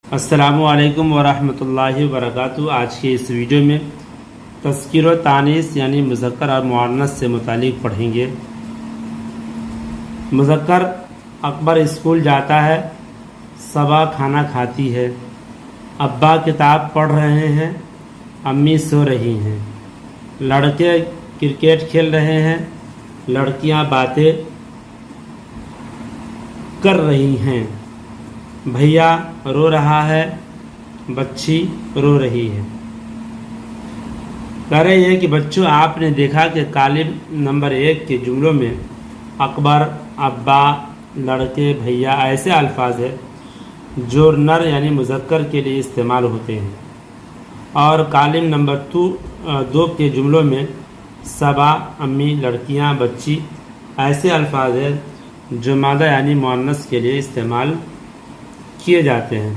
अस्सलामुअलैकुम वरहमतुल्लाहि वबरकातुहू। आज के इस वीडियो में तज़किर व तानीस यानी मुज़क्कर और मुअन्नस से मुतालिक पढ़ेंगे। मुज़क्कर अकबर स्कूल जाता है, सबा खाना खाती है, अब्बा किताब पढ़ रहे हैं, अम्मी सो रही हैं, लड़के क्रिकेट खेल रहे हैं, लड़कियां बातें कर रही हैं, भैया रो रहा है, बच्ची रो रही है। कह रही है कि बच्चों, आपने देखा कि कालिम नंबर 1 के जुमलों में अकबर, अब्बा, लड़के, भैया ऐसे अल्फाज है जो नर यानी मुज़क्कर के लिए इस्तेमाल होते हैं, और कालिम नंबर 2 के जुमलों में सबा, अम्मी, लड़कियां, बच्ची ऐसे अल्फाज है जो मादा यानी मुअन्नस के लिए इस्तेमाल किए जाते हैं।